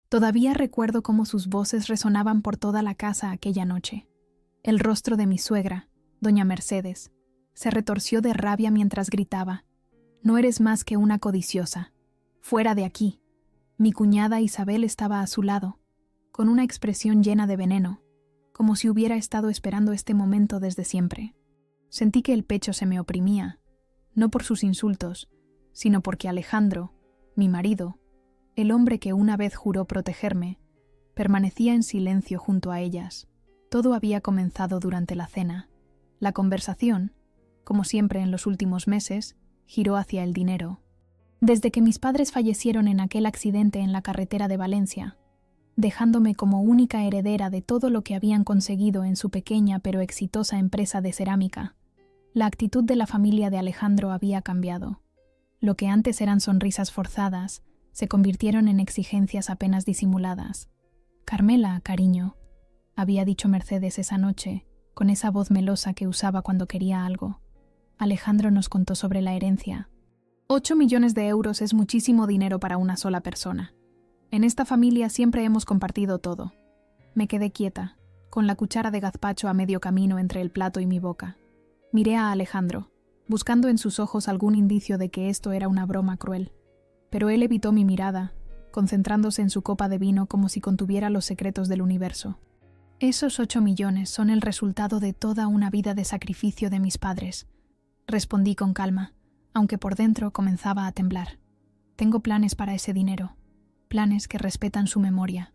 Todavía recuerdo cómo sus voces resonaban por toda la casa aquella noche. El rostro de mi suegra, doña Mercedes, se retorció de rabia mientras gritaba: «No eres más que una codiciosa. Fuera de aquí». Mi cuñada Isabel estaba a su lado, con una expresión llena de veneno, como si hubiera estado esperando este momento desde siempre. Sentí que el pecho se me oprimía, no por sus insultos, sino porque Alejandro, mi marido, el hombre que una vez juró protegerme, permanecía en silencio junto a ellas. Todo había comenzado durante la cena. La conversación, como siempre en los últimos meses, giró hacia el dinero. Desde que mis padres fallecieron en aquel accidente en la carretera de Valencia, dejándome como única heredera de todo lo que habían conseguido en su pequeña pero exitosa empresa de cerámica, la actitud de la familia de Alejandro había cambiado. Lo que antes eran sonrisas forzadas, se convirtieron en exigencias apenas disimuladas. «Carmela, cariño», había dicho Mercedes esa noche, con esa voz melosa que usaba cuando quería algo. Alejandro nos contó sobre la herencia. 8 millones de euros es muchísimo dinero para una sola persona. En esta familia siempre hemos compartido todo. Me quedé quieta, con la cuchara de gazpacho a medio camino entre el plato y mi boca. Miré a Alejandro, buscando en sus ojos algún indicio de que esto era una broma cruel. Pero él evitó mi mirada, concentrándose en su copa de vino como si contuviera los secretos del universo. «Esos 8 millones son el resultado de toda una vida de sacrificio de mis padres», respondí con calma, aunque por dentro comenzaba a temblar. «Tengo planes para ese dinero, planes que respetan su memoria».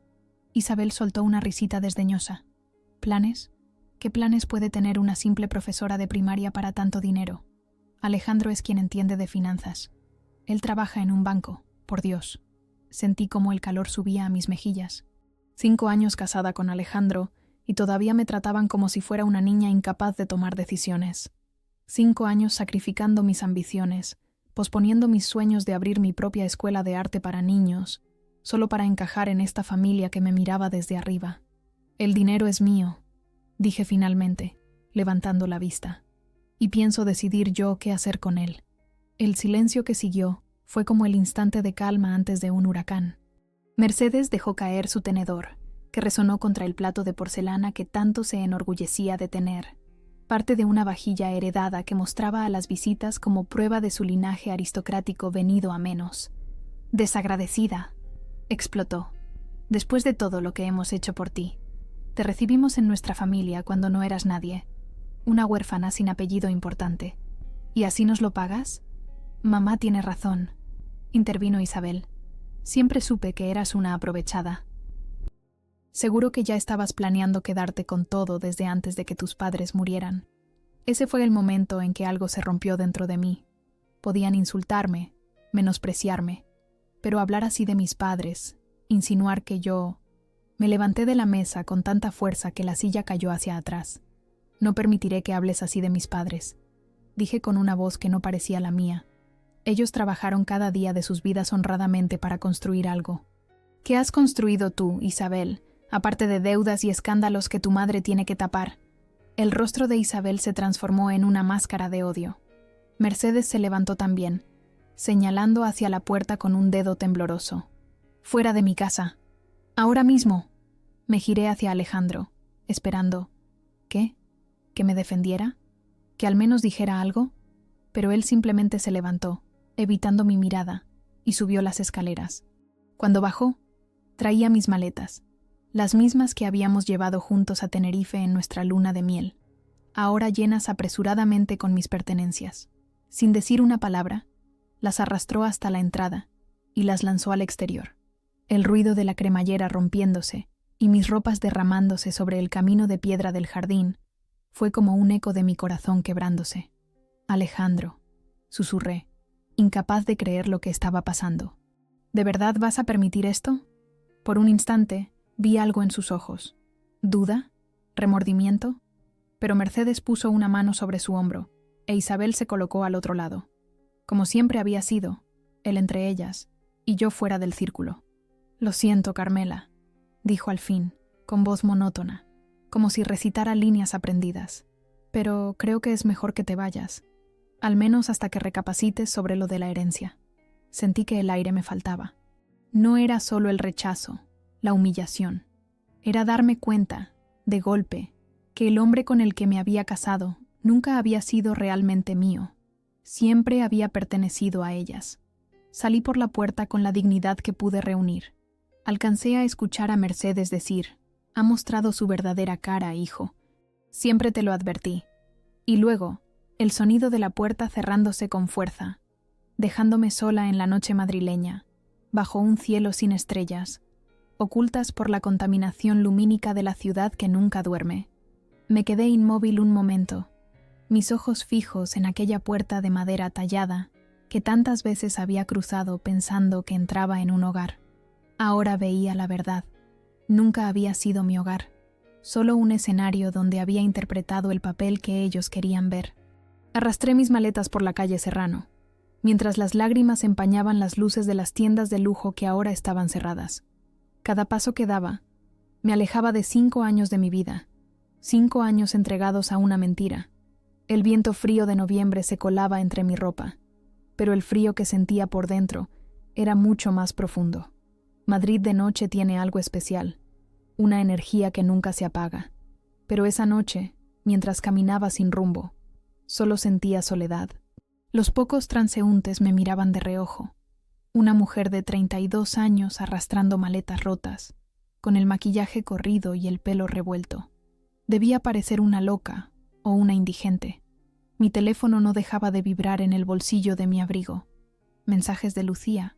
Isabel soltó una risita desdeñosa. «¿Planes? ¿Qué planes puede tener una simple profesora de primaria para tanto dinero? Alejandro es quien entiende de finanzas. Él trabaja en un banco, por Dios». Sentí como el calor subía a mis mejillas. 5 años casada con Alejandro y todavía me trataban como si fuera una niña incapaz de tomar decisiones. 5 años sacrificando mis ambiciones, posponiendo mis sueños de abrir mi propia escuela de arte para niños, solo para encajar en esta familia que me miraba desde arriba. «El dinero es mío», dije finalmente, levantando la vista, «y pienso decidir yo qué hacer con él». El silencio que siguió fue como el instante de calma antes de un huracán. Mercedes dejó caer su tenedor, que resonó contra el plato de porcelana que tanto se enorgullecía de tener, parte de una vajilla heredada que mostraba a las visitas como prueba de su linaje aristocrático venido a menos. «Desagradecida», explotó, «después de todo lo que hemos hecho por ti. Te recibimos en nuestra familia cuando no eras nadie, una huérfana sin apellido importante. ¿Y así nos lo pagas?» «Mamá tiene razón», intervino Isabel. «Siempre supe que eras una aprovechada. Seguro que ya estabas planeando quedarte con todo desde antes de que tus padres murieran». Ese fue el momento en que algo se rompió dentro de mí. Podían insultarme, menospreciarme, pero hablar así de mis padres, insinuar que yo... Me levanté de la mesa con tanta fuerza que la silla cayó hacia atrás. «No permitiré que hables así de mis padres», dije con una voz que no parecía la mía. Ellos trabajaron cada día de sus vidas honradamente para construir algo. «¿Qué has construido tú, Isabel, aparte de deudas y escándalos que tu madre tiene que tapar?» El rostro de Isabel se transformó en una máscara de odio. Mercedes se levantó también, señalando hacia la puerta con un dedo tembloroso. «Fuera de mi casa. Ahora mismo». Me giré hacia Alejandro, esperando. ¿Qué? ¿Que me defendiera? ¿Que al menos dijera algo? Pero él simplemente se levantó, evitando mi mirada, y subió las escaleras. Cuando bajó, traía mis maletas, las mismas que habíamos llevado juntos a Tenerife en nuestra luna de miel, ahora llenas apresuradamente con mis pertenencias. Sin decir una palabra, las arrastró hasta la entrada y las lanzó al exterior. El ruido de la cremallera rompiéndose y mis ropas derramándose sobre el camino de piedra del jardín fue como un eco de mi corazón quebrándose. «Alejandro», susurré, incapaz de creer lo que estaba pasando. «¿De verdad vas a permitir esto?» Por un instante vi algo en sus ojos. ¿Duda? ¿Remordimiento? Pero Mercedes puso una mano sobre su hombro e Isabel se colocó al otro lado. Como siempre había sido, él entre ellas y yo fuera del círculo. «Lo siento, Carmela», dijo al fin, con voz monótona, como si recitara líneas aprendidas. «Pero creo que es mejor que te vayas, al menos hasta que recapacites sobre lo de la herencia». Sentí que el aire me faltaba. No era solo el rechazo, la humillación. Era darme cuenta, de golpe, que el hombre con el que me había casado nunca había sido realmente mío. Siempre había pertenecido a ellas. Salí por la puerta con la dignidad que pude reunir. Alcancé a escuchar a Mercedes decir: «Ha mostrado su verdadera cara, hijo. Siempre te lo advertí». Y luego, el sonido de la puerta cerrándose con fuerza, dejándome sola en la noche madrileña, bajo un cielo sin estrellas, ocultas por la contaminación lumínica de la ciudad que nunca duerme. Me quedé inmóvil un momento, mis ojos fijos en aquella puerta de madera tallada que tantas veces había cruzado pensando que entraba en un hogar. Ahora veía la verdad. Nunca había sido mi hogar, solo un escenario donde había interpretado el papel que ellos querían ver. Arrastré mis maletas por la calle Serrano, mientras las lágrimas empañaban las luces de las tiendas de lujo que ahora estaban cerradas. Cada paso que daba me alejaba de 5 años de mi vida, 5 años entregados a una mentira. El viento frío de noviembre se colaba entre mi ropa, pero el frío que sentía por dentro era mucho más profundo. Madrid de noche tiene algo especial, una energía que nunca se apaga. Pero esa noche, mientras caminaba sin rumbo, solo sentía soledad. Los pocos transeúntes me miraban de reojo. Una mujer de 32 años arrastrando maletas rotas, con el maquillaje corrido y el pelo revuelto. Debía parecer una loca o una indigente. Mi teléfono no dejaba de vibrar en el bolsillo de mi abrigo. Mensajes de Lucía,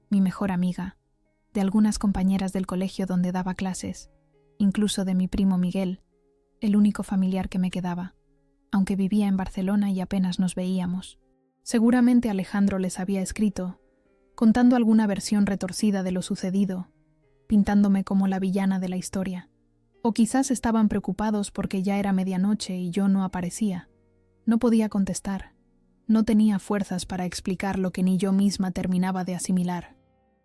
mi mejor amiga, de algunas compañeras del colegio donde daba clases, incluso de mi primo Miguel, el único familiar que me quedaba, aunque vivía en Barcelona y apenas nos veíamos. Seguramente Alejandro les había escrito, contando alguna versión retorcida de lo sucedido, pintándome como la villana de la historia. O quizás estaban preocupados porque ya era medianoche y yo no aparecía. No podía contestar. No tenía fuerzas para explicar lo que ni yo misma terminaba de asimilar.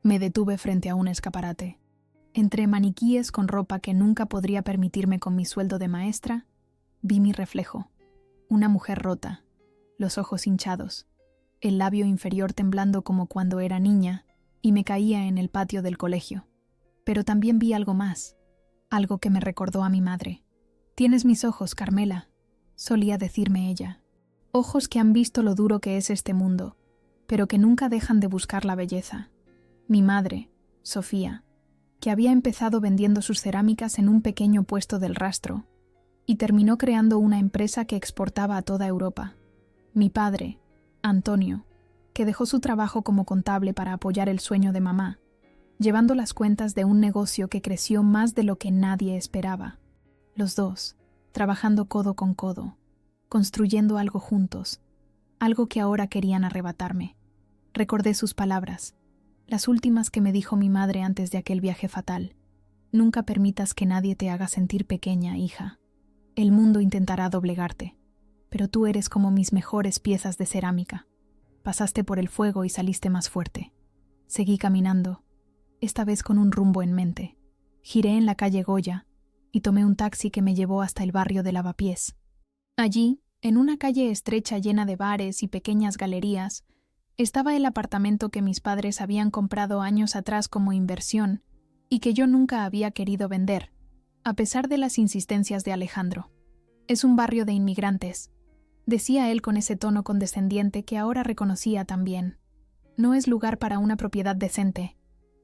Me detuve frente a un escaparate. Entre maniquíes con ropa que nunca podría permitirme con mi sueldo de maestra, vi mi reflejo. Una mujer rota, los ojos hinchados, el labio inferior temblando como cuando era niña, y me caía en el patio del colegio. Pero también vi algo más, algo que me recordó a mi madre. «Tienes mis ojos, Carmela», solía decirme ella. «Ojos que han visto lo duro que es este mundo, pero que nunca dejan de buscar la belleza». Mi madre, Sofía, que había empezado vendiendo sus cerámicas en un pequeño puesto del Rastro y terminó creando una empresa que exportaba a toda Europa. Mi padre, Antonio, que dejó su trabajo como contable para apoyar el sueño de mamá, llevando las cuentas de un negocio que creció más de lo que nadie esperaba. Los dos, trabajando codo con codo, construyendo algo juntos, algo que ahora querían arrebatarme. Recordé sus palabras, las últimas que me dijo mi madre antes de aquel viaje fatal. «Nunca permitas que nadie te haga sentir pequeña, hija. El mundo intentará doblegarte, pero tú eres como mis mejores piezas de cerámica. Pasaste por el fuego y saliste más fuerte». Seguí caminando, esta vez con un rumbo en mente. Giré en la calle Goya y tomé un taxi que me llevó hasta el barrio de Lavapiés. Allí, en una calle estrecha llena de bares y pequeñas galerías, estaba el apartamento que mis padres habían comprado años atrás como inversión y que yo nunca había querido vender, a pesar de las insistencias de Alejandro. «Es un barrio de inmigrantes», decía él con ese tono condescendiente que ahora reconocía también. «No es lugar para una propiedad decente».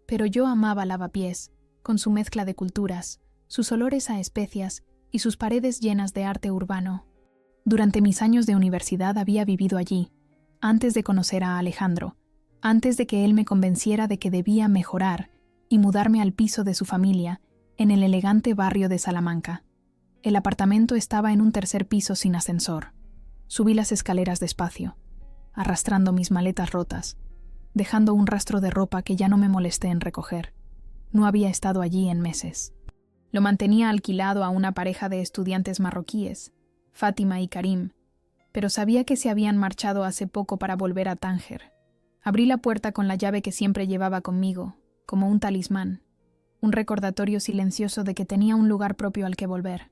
Pero yo amaba Lavapiés, con su mezcla de culturas, sus olores a especias y sus paredes llenas de arte urbano. Durante mis años de universidad había vivido allí, antes de conocer a Alejandro, antes de que él me convenciera de que debía mejorar y mudarme al piso de su familia en el elegante barrio de Salamanca. El apartamento estaba en un 3er piso sin ascensor. Subí las escaleras despacio, arrastrando mis maletas rotas, dejando un rastro de ropa que ya no me molesté en recoger. No había estado allí en meses. Lo mantenía alquilado a una pareja de estudiantes marroquíes, Fátima y Karim, pero sabía que se habían marchado hace poco para volver a Tánger. Abrí la puerta con la llave que siempre llevaba conmigo, como un talismán, un recordatorio silencioso de que tenía un lugar propio al que volver.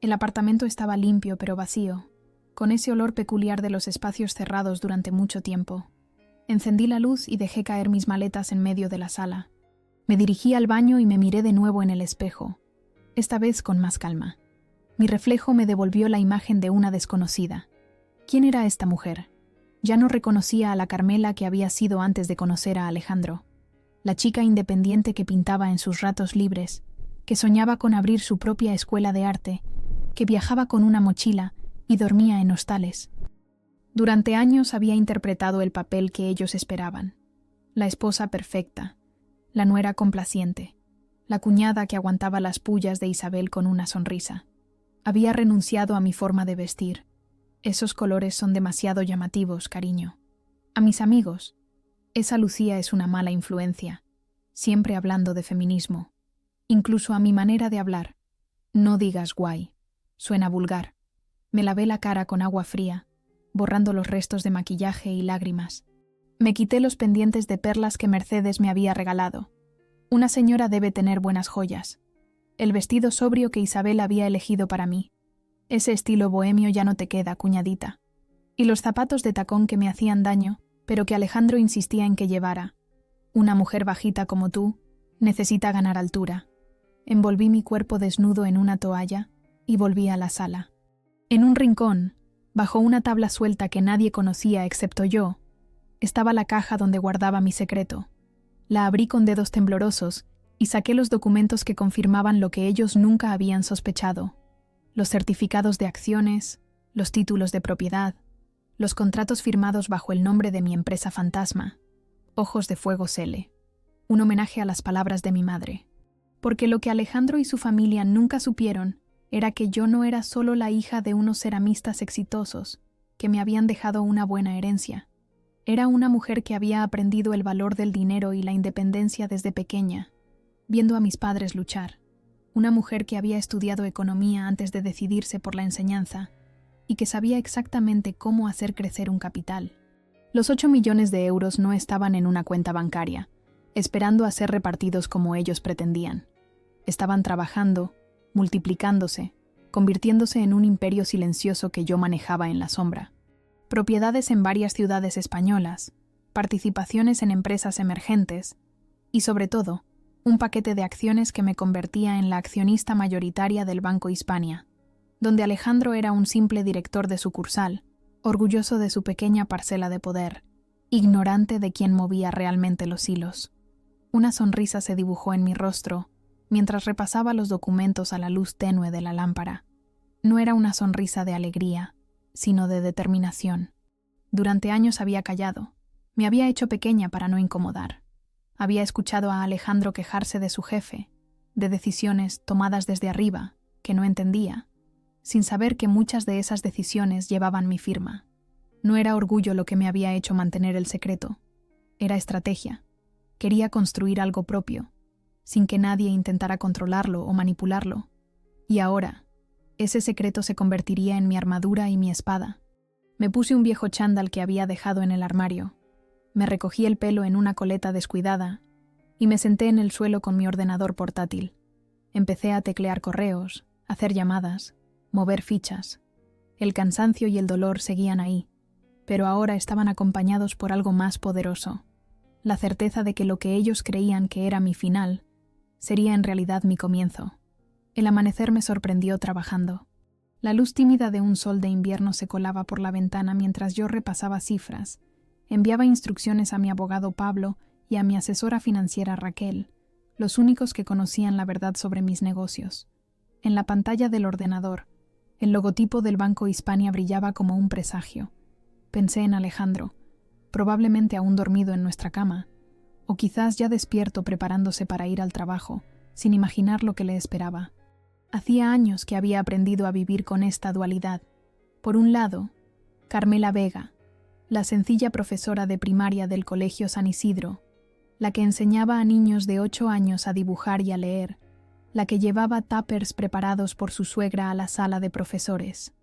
El apartamento estaba limpio pero vacío, con ese olor peculiar de los espacios cerrados durante mucho tiempo. Encendí la luz y dejé caer mis maletas en medio de la sala. Me dirigí al baño y me miré de nuevo en el espejo, esta vez con más calma. Mi reflejo me devolvió la imagen de una desconocida. ¿Quién era esta mujer? Ya no reconocía a la Carmela que había sido antes de conocer a Alejandro. La chica independiente que pintaba en sus ratos libres, que soñaba con abrir su propia escuela de arte, que viajaba con una mochila y dormía en hostales. Durante años había interpretado el papel que ellos esperaban. La esposa perfecta, la nuera complaciente, la cuñada que aguantaba las pullas de Isabel con una sonrisa. Había renunciado a mi forma de vestir. Esos colores son demasiado llamativos, cariño. A mis amigos, esa Lucía es una mala influencia, siempre hablando de feminismo. Incluso a mi manera de hablar. No digas guay, suena vulgar. Me lavé la cara con agua fría, borrando los restos de maquillaje y lágrimas. Me quité los pendientes de perlas que Mercedes me había regalado. Una señora debe tener buenas joyas. El vestido sobrio que Isabel había elegido para mí. Ese estilo bohemio ya no te queda, cuñadita. Y los zapatos de tacón que me hacían daño, pero que Alejandro insistía en que llevara. Una mujer bajita como tú necesita ganar altura. Envolví mi cuerpo desnudo en una toalla y volví a la sala. En un rincón, bajo una tabla suelta que nadie conocía excepto yo, estaba la caja donde guardaba mi secreto. La abrí con dedos temblorosos y saqué los documentos que confirmaban lo que ellos nunca habían sospechado. Los certificados de acciones, los títulos de propiedad, los contratos firmados bajo el nombre de mi empresa fantasma, Ojos de Fuego Cele, un homenaje a las palabras de mi madre. Porque lo que Alejandro y su familia nunca supieron era que yo no era solo la hija de unos ceramistas exitosos que me habían dejado una buena herencia. Era una mujer que había aprendido el valor del dinero y la independencia desde pequeña, viendo a mis padres luchar. Una mujer que había estudiado economía antes de decidirse por la enseñanza y que sabía exactamente cómo hacer crecer un capital. Los 8 millones de euros no estaban en una cuenta bancaria, esperando a ser repartidos como ellos pretendían. Estaban trabajando, multiplicándose, convirtiéndose en un imperio silencioso que yo manejaba en la sombra. Propiedades en varias ciudades españolas, participaciones en empresas emergentes y, sobre todo, un paquete de acciones que me convertía en la accionista mayoritaria del Banco Hispania, donde Alejandro era un simple director de sucursal, orgulloso de su pequeña parcela de poder, ignorante de quién movía realmente los hilos. Una sonrisa se dibujó en mi rostro mientras repasaba los documentos a la luz tenue de la lámpara. No era una sonrisa de alegría, sino de determinación. Durante años había callado. Me había hecho pequeña para no incomodar. Había escuchado a Alejandro quejarse de su jefe, de decisiones tomadas desde arriba, que no entendía, sin saber que muchas de esas decisiones llevaban mi firma. No era orgullo lo que me había hecho mantener el secreto. Era estrategia. Quería construir algo propio, sin que nadie intentara controlarlo o manipularlo. Y ahora, ese secreto se convertiría en mi armadura y mi espada. Me puse un viejo chándal que había dejado en el armario. Me recogí el pelo en una coleta descuidada y me senté en el suelo con mi ordenador portátil. Empecé a teclear correos, hacer llamadas, mover fichas. El cansancio y el dolor seguían ahí, pero ahora estaban acompañados por algo más poderoso. La certeza de que lo que ellos creían que era mi final sería en realidad mi comienzo. El amanecer me sorprendió trabajando. La luz tímida de un sol de invierno se colaba por la ventana mientras yo repasaba cifras, enviaba instrucciones a mi abogado Pablo y a mi asesora financiera Raquel, los únicos que conocían la verdad sobre mis negocios. En la pantalla del ordenador, el logotipo del Banco Hispania brillaba como un presagio. Pensé en Alejandro, probablemente aún dormido en nuestra cama, o quizás ya despierto preparándose para ir al trabajo, sin imaginar lo que le esperaba. Hacía años que había aprendido a vivir con esta dualidad. Por un lado, Carmela Vega, la sencilla profesora de primaria del Colegio San Isidro, la que enseñaba a niños de 8 años a dibujar y a leer, la que llevaba tuppers preparados por su suegra a la sala de profesores.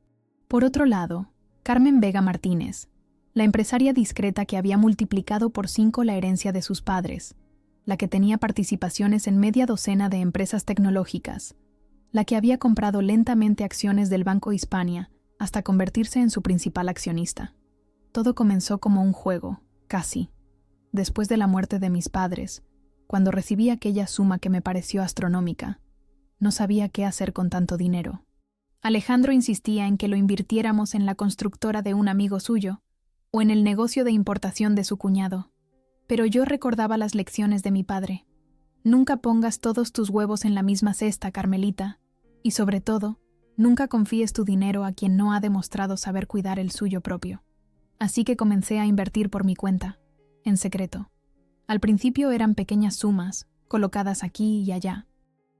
Por otro lado, Carmen Vega Martínez, la empresaria discreta que había multiplicado por 5 la herencia de sus padres, la que tenía participaciones en media docena de empresas tecnológicas, la que había comprado lentamente acciones del Banco Hispania hasta convertirse en su principal accionista. Todo comenzó como un juego, casi. Después de la muerte de mis padres, Cuando recibí aquella suma que me pareció astronómica, no sabía qué hacer con tanto dinero. Alejandro insistía en que lo invirtiéramos en la constructora de un amigo suyo o en el negocio de importación de su cuñado. Pero yo recordaba las lecciones de mi padre. Nunca pongas todos tus huevos en la misma cesta, Carmelita, y sobre todo, nunca confíes tu dinero a quien no ha demostrado saber cuidar el suyo propio. Así que comencé a invertir por mi cuenta, en secreto. Al principio eran pequeñas sumas, colocadas aquí y allá.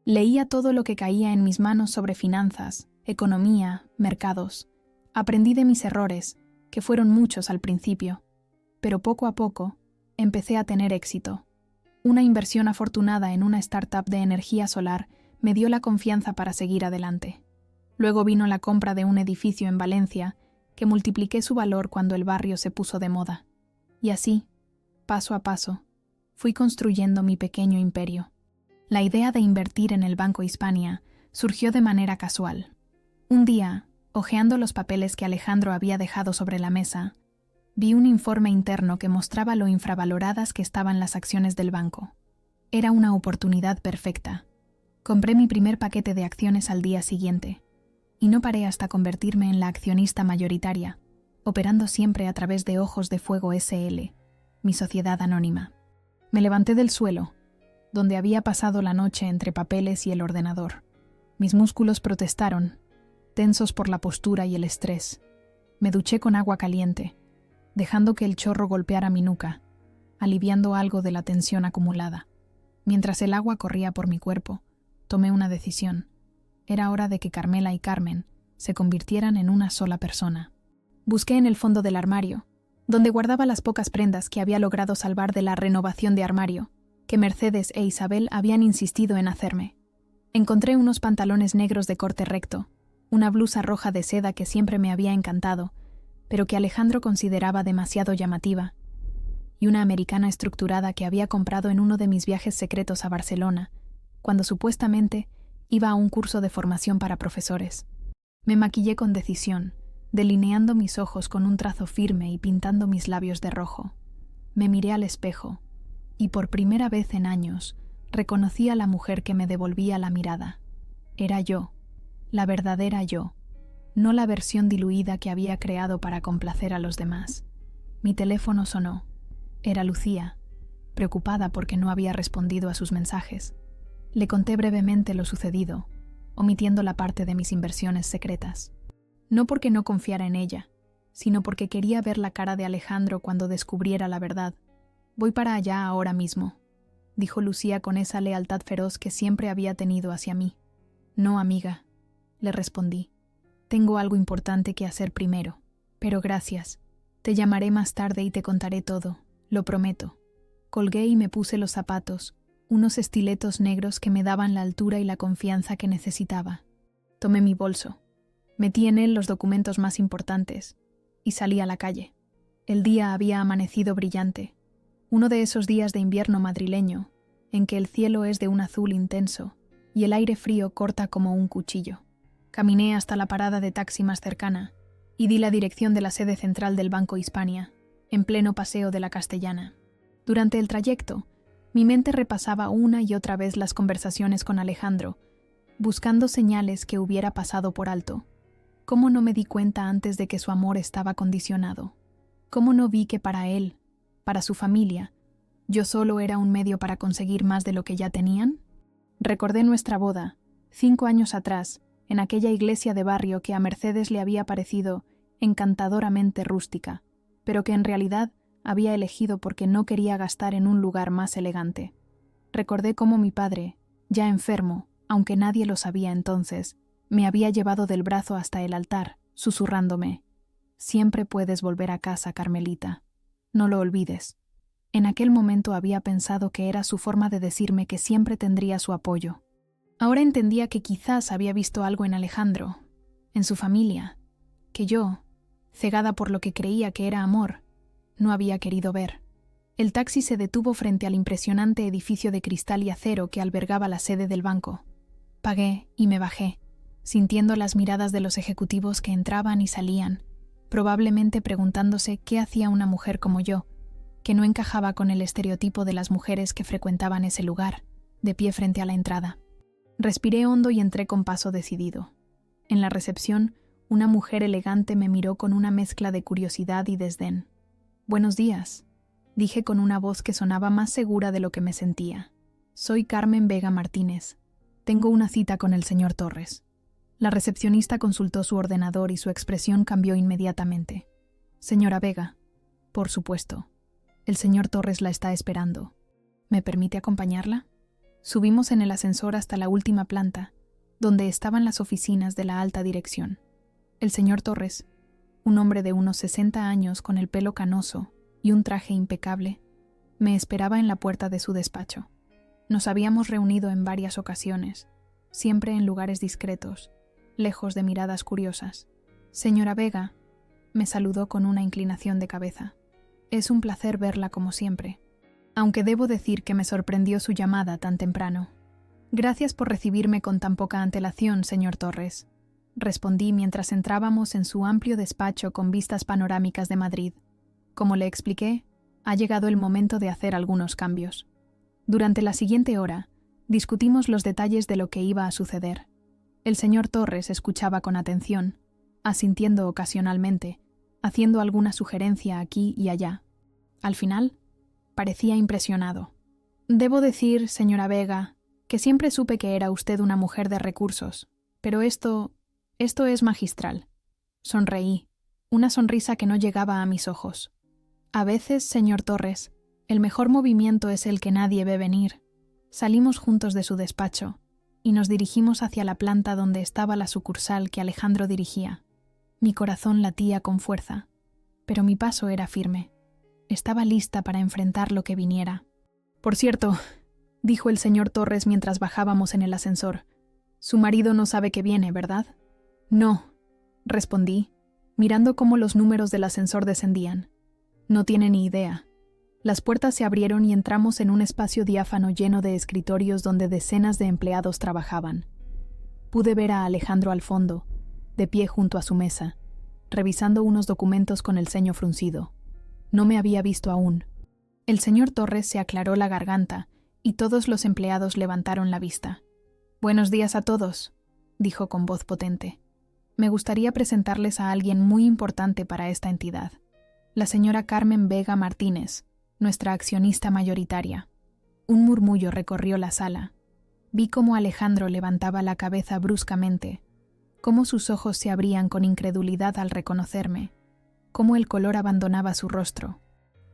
Leía todo lo que caía en mis manos sobre finanzas, economía, mercados. Aprendí de mis errores, que fueron muchos al principio, pero poco a poco empecé a tener éxito. Una inversión afortunada en una startup de energía solar me dio la confianza para seguir adelante. Luego vino la compra de un edificio en Valencia, que multipliqué su valor cuando el barrio se puso de moda. Y así, paso a paso, fui construyendo mi pequeño imperio. La idea de invertir en el Banco Hispania surgió de manera casual. Un día, hojeando los papeles que Alejandro había dejado sobre la mesa, vi un informe interno que mostraba lo infravaloradas que estaban las acciones del banco. Era una oportunidad perfecta. Compré mi primer paquete de acciones al día siguiente, y no paré hasta convertirme en la accionista mayoritaria, operando siempre a través de Ojos de Fuego S.L., mi sociedad anónima. Me levanté del suelo, donde había pasado la noche entre papeles y el ordenador. Mis músculos protestaron, tensos por la postura y el estrés. Me duché con agua caliente, dejando que el chorro golpeara mi nuca, aliviando algo de la tensión acumulada. Mientras el agua corría por mi cuerpo, tomé una decisión. Era hora de que Carmela y Carmen se convirtieran en una sola persona. Busqué en el fondo del armario, donde guardaba las pocas prendas que había logrado salvar de la renovación de armario, que Mercedes e Isabel habían insistido en hacerme. Encontré unos pantalones negros de corte recto, una blusa roja de seda que siempre me había encantado, pero que Alejandro consideraba demasiado llamativa, y una americana estructurada que había comprado en uno de mis viajes secretos a Barcelona, cuando supuestamente iba a un curso de formación para profesores. Me maquillé con decisión, delineando mis ojos con un trazo firme y pintando mis labios de rojo. Me miré al espejo, y por primera vez en años reconocí a la mujer que me devolvía la mirada. Era yo, la verdadera yo, no la versión diluida que había creado para complacer a los demás. Mi teléfono sonó. Era Lucía, preocupada porque no había respondido a sus mensajes. Le conté brevemente lo sucedido, omitiendo la parte de mis inversiones secretas. No porque no confiara en ella, sino porque quería ver la cara de Alejandro cuando descubriera la verdad. «Voy para allá ahora mismo», dijo Lucía con esa lealtad feroz que siempre había tenido hacia mí. «No, amiga», le respondí. «Tengo algo importante que hacer primero. Pero gracias. Te llamaré más tarde y te contaré todo, lo prometo». Colgué y me puse los zapatos, unos estiletos negros que me daban la altura y la confianza que necesitaba. Tomé mi bolso, metí en él los documentos más importantes y salí a la calle. El día había amanecido brillante, uno de esos días de invierno madrileño, en que el cielo es de un azul intenso y el aire frío corta como un cuchillo. Caminé hasta la parada de taxi más cercana y di la dirección de la sede central del Banco Hispania, en pleno paseo de la Castellana. Durante el trayecto, mi mente repasaba una y otra vez las conversaciones con Alejandro, buscando señales que hubiera pasado por alto. ¿Cómo no me di cuenta antes de que su amor estaba condicionado? ¿Cómo no vi que para él, para su familia, yo solo era un medio para conseguir más de lo que ya tenían? Recordé nuestra boda, 5 años atrás, en aquella iglesia de barrio que a Mercedes le había parecido encantadoramente rústica, pero que en realidad había elegido porque no quería gastar en un lugar más elegante. Recordé cómo mi padre, ya enfermo, aunque nadie lo sabía entonces, me había llevado del brazo hasta el altar, susurrándome: «Siempre puedes volver a casa, Carmelita. No lo olvides». En aquel momento había pensado que era su forma de decirme que siempre tendría su apoyo. Ahora entendía que quizás había visto algo en Alejandro, en su familia, que yo, cegada por lo que creía que era amor, no había querido ver. El taxi se detuvo frente al impresionante edificio de cristal y acero que albergaba la sede del banco. Pagué y me bajé, sintiendo las miradas de los ejecutivos que entraban y salían, probablemente preguntándose qué hacía una mujer como yo, que no encajaba con el estereotipo de las mujeres que frecuentaban ese lugar, de pie frente a la entrada. Respiré hondo y entré con paso decidido. En la recepción, una mujer elegante me miró con una mezcla de curiosidad y desdén. «Buenos días», dije con una voz que sonaba más segura de lo que me sentía. «Soy Carmen Vega Martínez. Tengo una cita con el señor Torres». La recepcionista consultó su ordenador y su expresión cambió inmediatamente. «Señora Vega». «Por supuesto. El señor Torres la está esperando. ¿Me permite acompañarla?» Subimos en el ascensor hasta la última planta, donde estaban las oficinas de la alta dirección. El señor Torres, un hombre de unos 60 años con el pelo canoso y un traje impecable, me esperaba en la puerta de su despacho. Nos habíamos reunido en varias ocasiones, siempre en lugares discretos, lejos de miradas curiosas. «Señora Vega», me saludó con una inclinación de cabeza. «Es un placer verla como siempre, aunque debo decir que me sorprendió su llamada tan temprano». «Gracias por recibirme con tan poca antelación, señor Torres», respondí mientras entrábamos en su amplio despacho con vistas panorámicas de Madrid. Como le expliqué, ha llegado el momento de hacer algunos cambios. Durante la siguiente hora, discutimos los detalles de lo que iba a suceder. El señor Torres escuchaba con atención, asintiendo ocasionalmente, haciendo alguna sugerencia aquí y allá. Al final, parecía impresionado. «Debo decir, señora Vega, que siempre supe que era usted una mujer de recursos, pero esto es magistral». Sonreí, una sonrisa que no llegaba a mis ojos. «A veces, señor Torres, el mejor movimiento es el que nadie ve venir». Salimos juntos de su despacho y nos dirigimos hacia la planta donde estaba la sucursal que Alejandro dirigía. Mi corazón latía con fuerza, pero mi paso era firme. Estaba lista para enfrentar lo que viniera. «Por cierto», dijo el señor Torres mientras bajábamos en el ascensor, «su marido no sabe que viene, ¿verdad?» «No», respondí, mirando cómo los números del ascensor descendían. «No tiene ni idea». Las puertas se abrieron y entramos en un espacio diáfano lleno de escritorios donde decenas de empleados trabajaban. Pude ver a Alejandro al fondo, de pie junto a su mesa, revisando unos documentos con el ceño fruncido. No me había visto aún. El señor Torres se aclaró la garganta y todos los empleados levantaron la vista. «Buenos días a todos», dijo con voz potente. «Me gustaría presentarles a alguien muy importante para esta entidad. La señora Carmen Vega Martínez, nuestra accionista mayoritaria». Un murmullo recorrió la sala. Vi cómo Alejandro levantaba la cabeza bruscamente, cómo sus ojos se abrían con incredulidad al reconocerme, cómo el color abandonaba su rostro.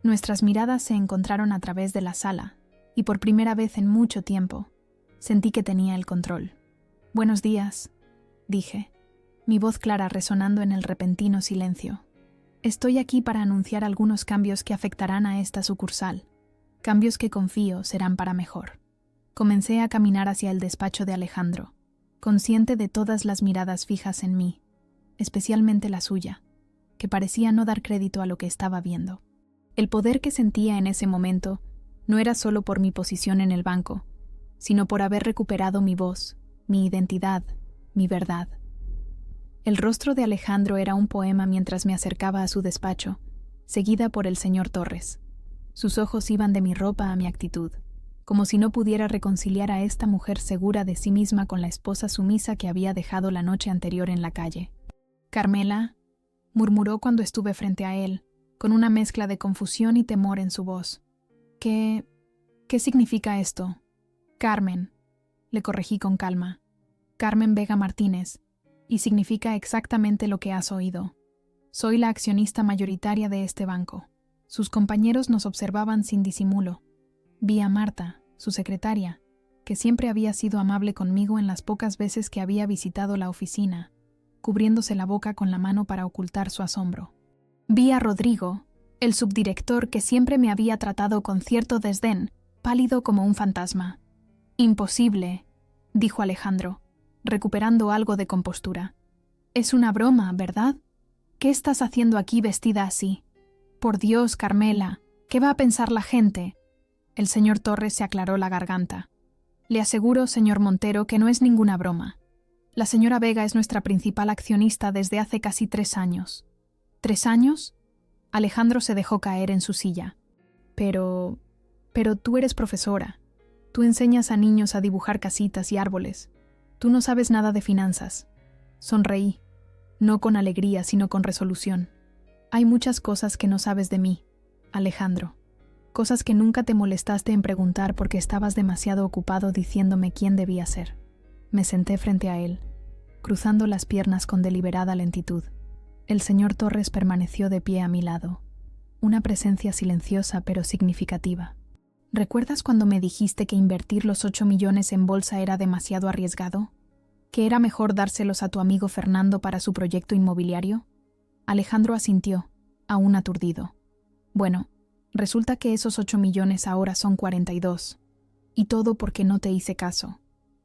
Nuestras miradas se encontraron a través de la sala, y por primera vez en mucho tiempo, sentí que tenía el control. «Buenos días», dije, mi voz clara resonando en el repentino silencio. «Estoy aquí para anunciar algunos cambios que afectarán a esta sucursal, cambios que confío serán para mejor». Comencé a caminar hacia el despacho de Alejandro, consciente de todas las miradas fijas en mí, especialmente la suya, que parecía no dar crédito a lo que estaba viendo. El poder que sentía en ese momento no era solo por mi posición en el banco, sino por haber recuperado mi voz, mi identidad, mi verdad. El rostro de Alejandro era un poema mientras me acercaba a su despacho, seguida por el señor Torres. Sus ojos iban de mi ropa a mi actitud, como si no pudiera reconciliar a esta mujer segura de sí misma con la esposa sumisa que había dejado la noche anterior en la calle. «Carmela», murmuró cuando estuve frente a él, con una mezcla de confusión y temor en su voz. ¿Qué significa esto?» «Carmen», le corregí con calma. «Carmen Vega Martínez, y significa exactamente lo que has oído. Soy la accionista mayoritaria de este banco». Sus compañeros nos observaban sin disimulo. Vi a Marta, su secretaria, que siempre había sido amable conmigo en las pocas veces que había visitado la oficina, cubriéndose la boca con la mano para ocultar su asombro. Vi a Rodrigo, el subdirector que siempre me había tratado con cierto desdén, pálido como un fantasma. «Imposible», dijo Alejandro, recuperando algo de compostura. «Es una broma, ¿verdad? ¿Qué estás haciendo aquí vestida así? Por Dios, Carmela, ¿qué va a pensar la gente?» El señor Torres se aclaró la garganta. «Le aseguro, señor Montero, que no es ninguna broma. La señora Vega es nuestra principal accionista desde hace casi 3 años. ¿3 años?» Alejandro se dejó caer en su silla. Pero tú eres profesora. Tú enseñas a niños a dibujar casitas y árboles. Tú no sabes nada de finanzas. Sonreí, no con alegría, sino con resolución. Hay muchas cosas que no sabes de mí, Alejandro. Cosas que nunca te molestaste en preguntar porque estabas demasiado ocupado diciéndome quién debía ser. Me senté frente a él, cruzando las piernas con deliberada lentitud. El señor Torres permaneció de pie a mi lado, una presencia silenciosa pero significativa. ¿Recuerdas cuando me dijiste que invertir los 8 millones en bolsa era demasiado arriesgado? ¿Que era mejor dárselos a tu amigo Fernando para su proyecto inmobiliario? Alejandro asintió, aún aturdido. Bueno, resulta que esos 8 millones ahora son 42. Y todo porque no te hice caso,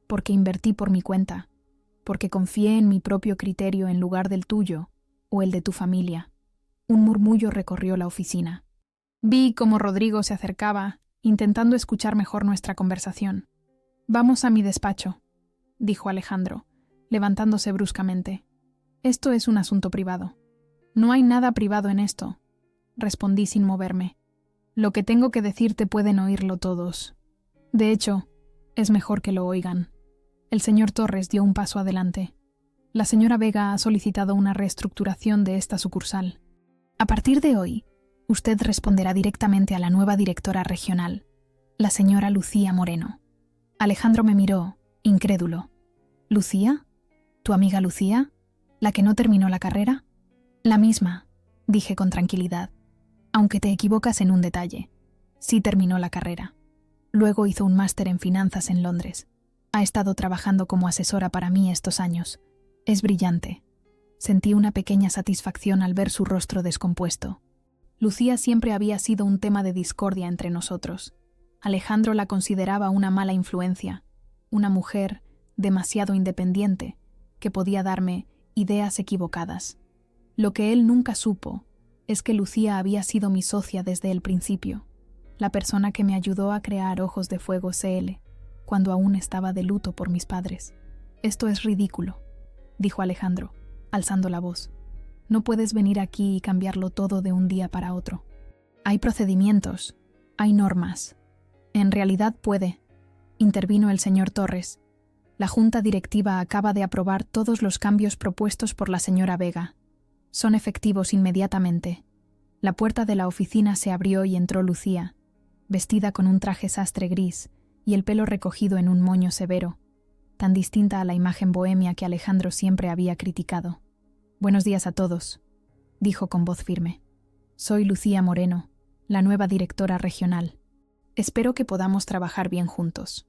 porque invertí por mi cuenta, porque confié en mi propio criterio en lugar del tuyo o el de tu familia. Un murmullo recorrió la oficina. Vi cómo Rodrigo se acercaba, intentando escuchar mejor nuestra conversación. «Vamos a mi despacho», dijo Alejandro, levantándose bruscamente. «Esto es un asunto privado». «No hay nada privado en esto», respondí sin moverme. «Lo que tengo que decirte pueden oírlo todos. De hecho, es mejor que lo oigan». El señor Torres dio un paso adelante. «La señora Vega ha solicitado una reestructuración de esta sucursal. A partir de hoy, usted responderá directamente a la nueva directora regional, la señora Lucía Moreno». Alejandro me miró, incrédulo. «¿Lucía? ¿Tu amiga Lucía? ¿La que no terminó la carrera?» «La misma», dije con tranquilidad, «aunque te equivocas en un detalle. Sí terminó la carrera. Luego hizo un máster en finanzas en Londres. Ha estado trabajando como asesora para mí estos años. Es brillante». Sentí una pequeña satisfacción al ver su rostro descompuesto. Lucía siempre había sido un tema de discordia entre nosotros. Alejandro la consideraba una mala influencia, una mujer demasiado independiente, que podía darme ideas equivocadas. Lo que él nunca supo es que Lucía había sido mi socia desde el principio, la persona que me ayudó a crear Ojos de Fuego CL, cuando aún estaba de luto por mis padres. «Esto es ridículo», dijo Alejandro, alzando la voz. «No puedes venir aquí y cambiarlo todo de un día para otro. Hay procedimientos, hay normas». «En realidad puede», intervino el señor Torres. «La junta directiva acaba de aprobar todos los cambios propuestos por la señora Vega. Son efectivos inmediatamente». La puerta de la oficina se abrió y entró Lucía, vestida con un traje sastre gris y el pelo recogido en un moño severo, tan distinta a la imagen bohemia que Alejandro siempre había criticado. «Buenos días a todos», dijo con voz firme. «Soy Lucía Moreno, la nueva directora regional. Espero que podamos trabajar bien juntos».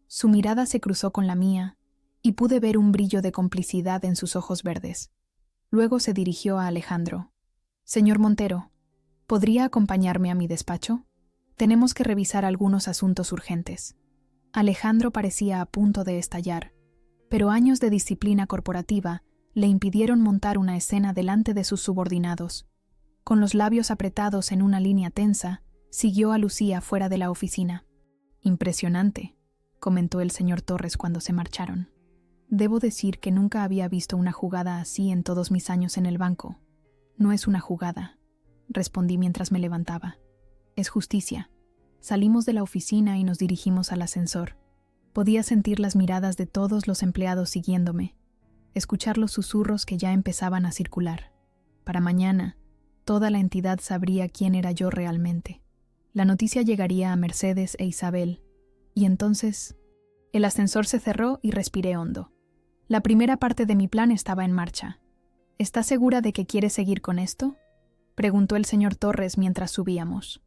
Su mirada se cruzó con la mía y pude ver un brillo de complicidad en sus ojos verdes. Luego se dirigió a Alejandro. «Señor Montero, ¿podría acompañarme a mi despacho? Tenemos que revisar algunos asuntos urgentes». Alejandro parecía a punto de estallar, pero años de disciplina corporativa le impidieron montar una escena delante de sus subordinados. Con los labios apretados en una línea tensa, siguió a Lucía fuera de la oficina. «Impresionante», comentó el señor Torres cuando se marcharon. «Debo decir que nunca había visto una jugada así en todos mis años en el banco». «No es una jugada», respondí mientras me levantaba. «Es justicia». Salimos de la oficina y nos dirigimos al ascensor. Podía sentir las miradas de todos los empleados siguiéndome, escuchar los susurros que ya empezaban a circular. Para mañana, toda la entidad sabría quién era yo realmente. La noticia llegaría a Mercedes e Isabel, y entonces el ascensor se cerró y respiré hondo. La primera parte de mi plan estaba en marcha. «¿Estás segura de que quieres seguir con esto?», preguntó el señor Torres mientras subíamos.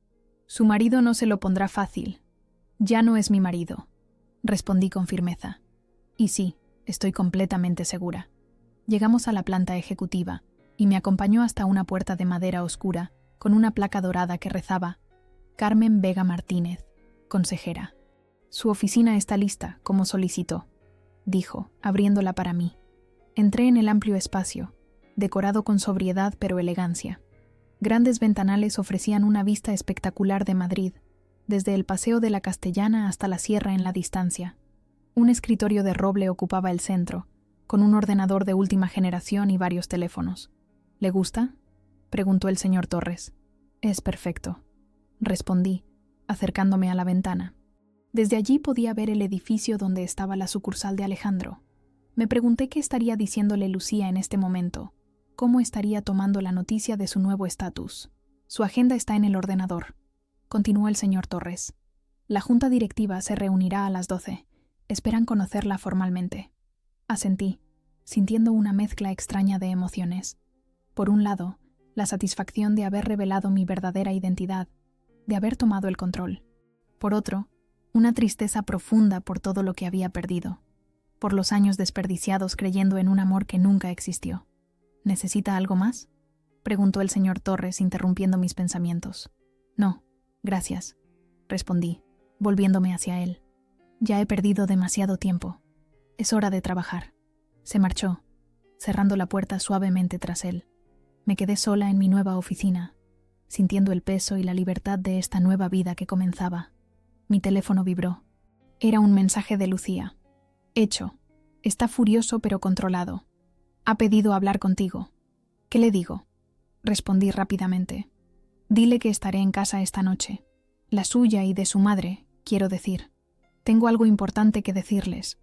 «Su marido no se lo pondrá fácil». «Ya no es mi marido», respondí con firmeza. «Y sí, estoy completamente segura». Llegamos a la planta ejecutiva y me acompañó hasta una puerta de madera oscura con una placa dorada que rezaba: «Carmen Vega Martínez, consejera». «Su oficina está lista, como solicitó», dijo, abriéndola para mí. Entré en el amplio espacio, decorado con sobriedad pero elegancia. Grandes ventanales ofrecían una vista espectacular de Madrid, desde el Paseo de la Castellana hasta la sierra en la distancia. Un escritorio de roble ocupaba el centro, con un ordenador de última generación y varios teléfonos. «¿Le gusta?», preguntó el señor Torres. «Es perfecto». respondí, acercándome a la ventana. Desde allí podía ver el edificio donde estaba la sucursal de Alejandro. Me pregunté qué estaría diciéndole Lucía en este momento, cómo estaría tomando la noticia de su nuevo estatus. Su agenda está en el ordenador, continuó el señor Torres. La junta directiva se reunirá a las 12. Esperan conocerla formalmente. Asentí, sintiendo una mezcla extraña de emociones. Por un lado, la satisfacción de haber revelado mi verdadera identidad, de haber tomado el control. Por otro, una tristeza profunda por todo lo que había perdido, por los años desperdiciados creyendo en un amor que nunca existió. ¿Necesita algo más?, preguntó el señor Torres, interrumpiendo mis pensamientos. No, gracias, respondí, volviéndome hacia él. Ya he perdido demasiado tiempo. Es hora de trabajar. Se marchó, cerrando la puerta suavemente tras él. Me quedé sola en mi nueva oficina, sintiendo el peso y la libertad de esta nueva vida que comenzaba. Mi teléfono vibró. Era un mensaje de Lucía. Hecho. Está furioso pero controlado. Ha pedido hablar contigo. ¿Qué le digo? Respondí rápidamente. Dile que estaré en casa esta noche. La suya y de su madre, quiero decir. Tengo algo importante que decirles.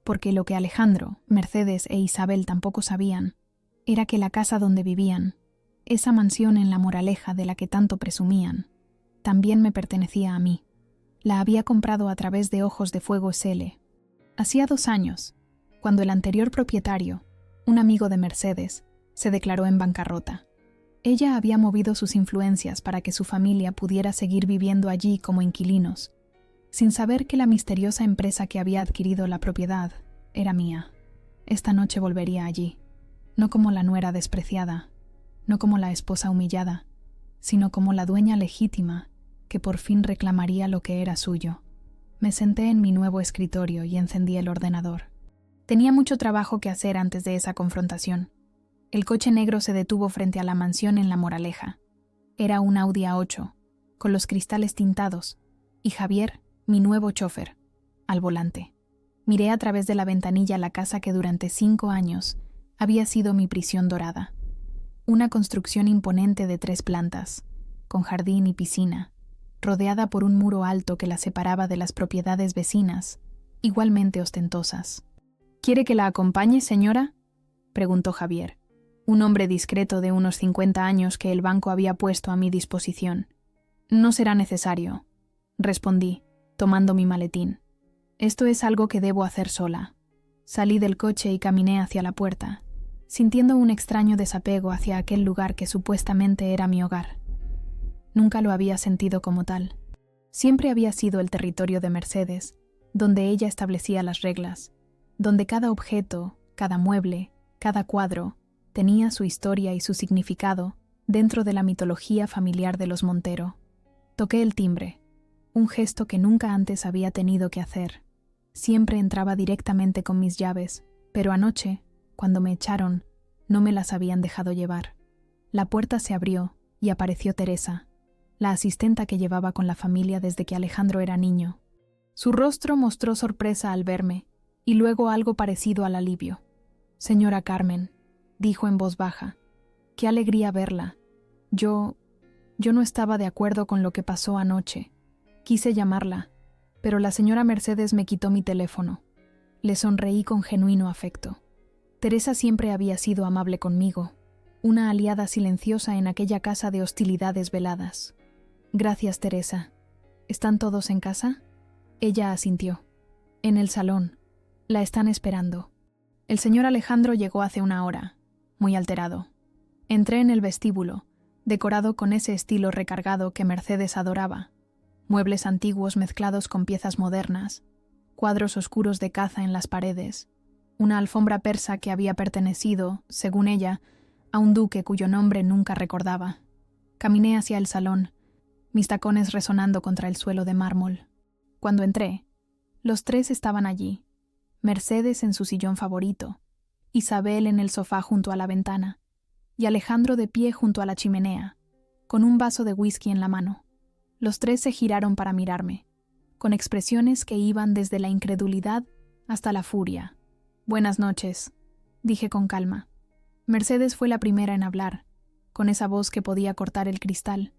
Porque lo que Alejandro, Mercedes e Isabel tampoco sabían era que la casa donde vivían, esa mansión en La Moraleja de la que tanto presumían, también me pertenecía a mí. La había comprado a través de Ojos de Fuego S.L. Hacía 2 años, cuando el anterior propietario, un amigo de Mercedes, se declaró en bancarrota. Ella había movido sus influencias para que su familia pudiera seguir viviendo allí como inquilinos, sin saber que la misteriosa empresa que había adquirido la propiedad era mía. Esta noche volvería allí, no como la nuera despreciada, no como la esposa humillada, sino como la dueña legítima que por fin reclamaría lo que era suyo. Me senté en mi nuevo escritorio y encendí el ordenador. Tenía mucho trabajo que hacer antes de esa confrontación. El coche negro se detuvo frente a la mansión en La Moraleja. Era un Audi A8, con los cristales tintados, y Javier, mi nuevo chofer, al volante. Miré a través de la ventanilla la casa que durante 5 años había sido mi prisión dorada. Una construcción imponente de 3 plantas, con jardín y piscina, rodeada por un muro alto que la separaba de las propiedades vecinas, igualmente ostentosas. ¿Quiere que la acompañe, señora?, preguntó Javier, un hombre discreto de unos 50 años que el banco había puesto a mi disposición. No será necesario, respondí, tomando mi maletín. Esto es algo que debo hacer sola. Salí del coche y caminé hacia la puerta, sintiendo un extraño desapego hacia aquel lugar que supuestamente era mi hogar. Nunca lo había sentido como tal. Siempre había sido el territorio de Mercedes, donde ella establecía las reglas, donde cada objeto, cada mueble, cada cuadro, tenía su historia y su significado dentro de la mitología familiar de los Montero. Toqué el timbre, un gesto que nunca antes había tenido que hacer. Siempre entraba directamente con mis llaves, pero anoche, cuando me echaron, no me las habían dejado llevar. La puerta se abrió y apareció Teresa, la asistenta que llevaba con la familia desde que Alejandro era niño. Su rostro mostró sorpresa al verme, y luego algo parecido al alivio. «Señora Carmen», dijo en voz baja, «qué alegría verla. Yo no estaba de acuerdo con lo que pasó anoche. Quise llamarla, pero la señora Mercedes me quitó mi teléfono». Le sonreí con genuino afecto. Teresa siempre había sido amable conmigo, una aliada silenciosa en aquella casa de hostilidades veladas. «Gracias, Teresa. ¿Están todos en casa?». Ella asintió. «En el salón. La están esperando». El señor Alejandro llegó hace 1 hora, muy alterado. Entré en el vestíbulo, decorado con ese estilo recargado que Mercedes adoraba. Muebles antiguos mezclados con piezas modernas, cuadros oscuros de caza en las paredes, una alfombra persa que había pertenecido, según ella, a un duque cuyo nombre nunca recordaba. Caminé hacia el salón, mis tacones resonando contra el suelo de mármol. Cuando entré, los 3 estaban allí. Mercedes en su sillón favorito, Isabel en el sofá junto a la ventana, y Alejandro de pie junto a la chimenea, con un vaso de whisky en la mano. Los 3 se giraron para mirarme, con expresiones que iban desde la incredulidad hasta la furia. «Buenas noches», dije con calma. Mercedes fue la primera en hablar, con esa voz que podía cortar el cristal.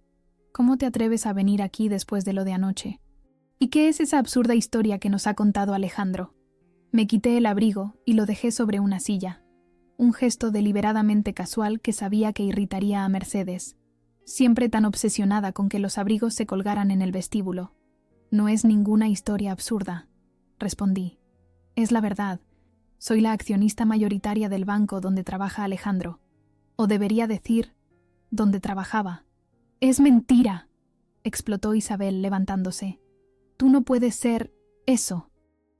¿Cómo te atreves a venir aquí después de lo de anoche? ¿Y qué es esa absurda historia que nos ha contado Alejandro? Me quité el abrigo y lo dejé sobre una silla. Un gesto deliberadamente casual que sabía que irritaría a Mercedes, siempre tan obsesionada con que los abrigos se colgaran en el vestíbulo. No es ninguna historia absurda, respondí. Es la verdad. Soy la accionista mayoritaria del banco donde trabaja Alejandro. O debería decir, donde trabajaba. ¡Es mentira!, explotó Isabel levantándose. Tú no puedes ser eso.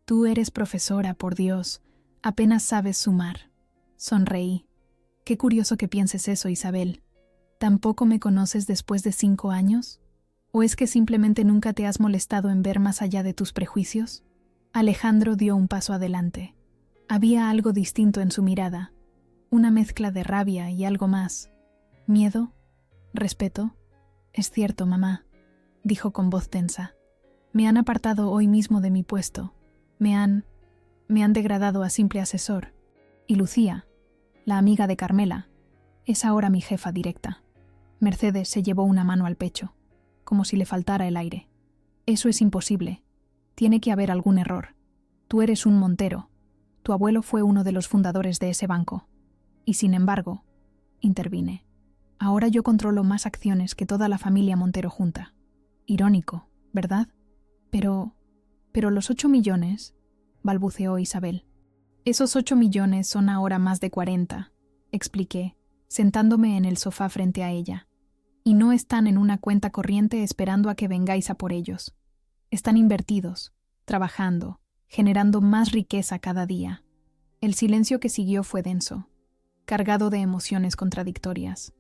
Tú eres profesora, por Dios. Apenas sabes sumar. Sonreí. Qué curioso que pienses eso, Isabel. ¿Tampoco me conoces después de 5 años? ¿O es que simplemente nunca te has molestado en ver más allá de tus prejuicios? Alejandro dio un paso adelante. Había algo distinto en su mirada. Una mezcla de rabia y algo más. ¿Miedo? ¿Respeto? Es cierto, mamá, dijo con voz tensa. Me han apartado hoy mismo de mi puesto. Me han degradado a simple asesor. Y Lucía, la amiga de Carmela, es ahora mi jefa directa. Mercedes se llevó una mano al pecho, como si le faltara el aire. Eso es imposible. Tiene que haber algún error. Tú eres un Montero. Tu abuelo fue uno de los fundadores de ese banco. Y sin embargo, intervine. Ahora yo controlo más acciones que toda la familia Montero junta. Irónico, ¿verdad? Pero los 8 millones, balbuceó Isabel. Esos 8 millones son ahora más de 40, expliqué, sentándome en el sofá frente a ella. Y no están en una cuenta corriente esperando a que vengáis a por ellos. Están invertidos, trabajando, generando más riqueza cada día. El silencio que siguió fue denso, cargado de emociones contradictorias.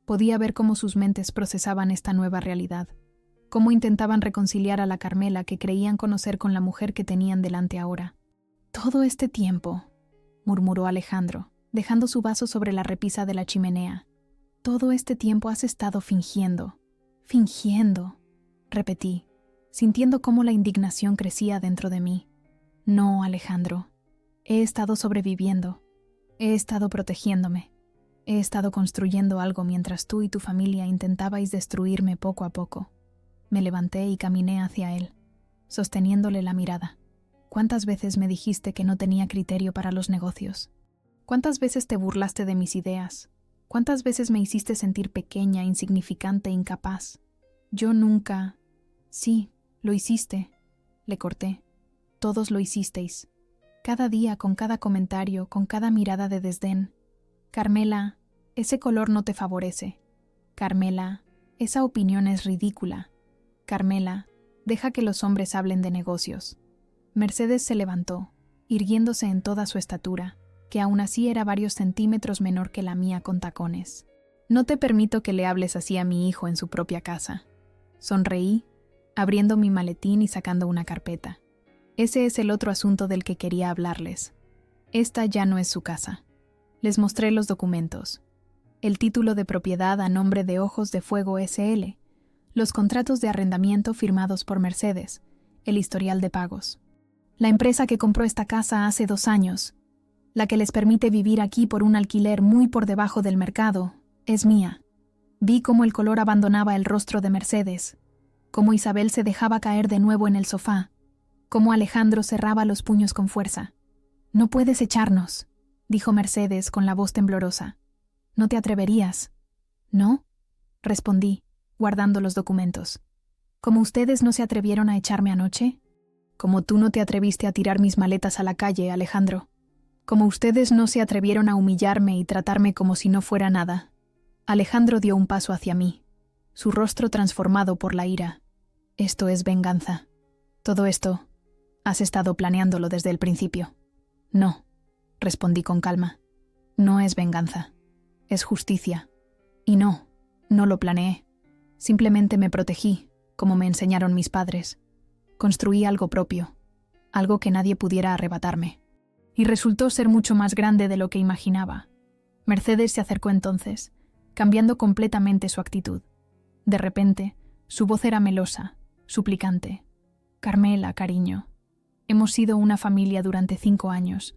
Podía ver cómo sus mentes procesaban esta nueva realidad, cómo intentaban reconciliar a la Carmela que creían conocer con la mujer que tenían delante ahora. Todo este tiempo, murmuró Alejandro, dejando su vaso sobre la repisa de la chimenea. Todo este tiempo has estado fingiendo. Fingiendo, repetí, sintiendo cómo la indignación crecía dentro de mí. No, Alejandro. He estado sobreviviendo. He estado protegiéndome. He estado construyendo algo mientras tú y tu familia intentabais destruirme poco a poco. Me levanté y caminé hacia él, sosteniéndole la mirada. ¿Cuántas veces me dijiste que no tenía criterio para los negocios? ¿Cuántas veces te burlaste de mis ideas? ¿Cuántas veces me hiciste sentir pequeña, insignificante, incapaz? Yo nunca... Sí, lo hiciste, le corté. Todos lo hicisteis. Cada día, con cada comentario, con cada mirada de desdén. Carmela, ese color no te favorece. Carmela, esa opinión es ridícula. Carmela, deja que los hombres hablen de negocios. Mercedes se levantó, irguiéndose en toda su estatura, que aún así era varios centímetros menor que la mía con tacones. No te permito que le hables así a mi hijo en su propia casa. Sonreí, abriendo mi maletín y sacando una carpeta. Ese es el otro asunto del que quería hablarles. Esta ya no es su casa. Les mostré los documentos. El título de propiedad a nombre de Ojos de Fuego S.L., los contratos de arrendamiento firmados por Mercedes, el historial de pagos. La empresa que compró esta casa hace 2 años, la que les permite vivir aquí por un alquiler muy por debajo del mercado, es mía. Vi cómo el color abandonaba el rostro de Mercedes, cómo Isabel se dejaba caer de nuevo en el sofá, cómo Alejandro cerraba los puños con fuerza. «No puedes echarnos», dijo Mercedes con la voz temblorosa. «No te atreverías». «¿No?», respondí, guardando los documentos. «¿Como ustedes no se atrevieron a echarme anoche? Como tú no te atreviste a tirar mis maletas a la calle, Alejandro. Como ustedes no se atrevieron a humillarme y tratarme como si no fuera nada». Alejandro dio un paso hacia mí, su rostro transformado por la ira. «Esto es venganza. Todo esto, has estado planeándolo desde el principio». «No», respondí con calma. «No es venganza. Es justicia. Y no lo planeé. Simplemente me protegí, como me enseñaron mis padres. Construí algo propio, algo que nadie pudiera arrebatarme. Y resultó ser mucho más grande de lo que imaginaba». Mercedes se acercó entonces, cambiando completamente su actitud. De repente, su voz era melosa, suplicante. «Carmela, cariño, hemos sido una familia durante 5 años.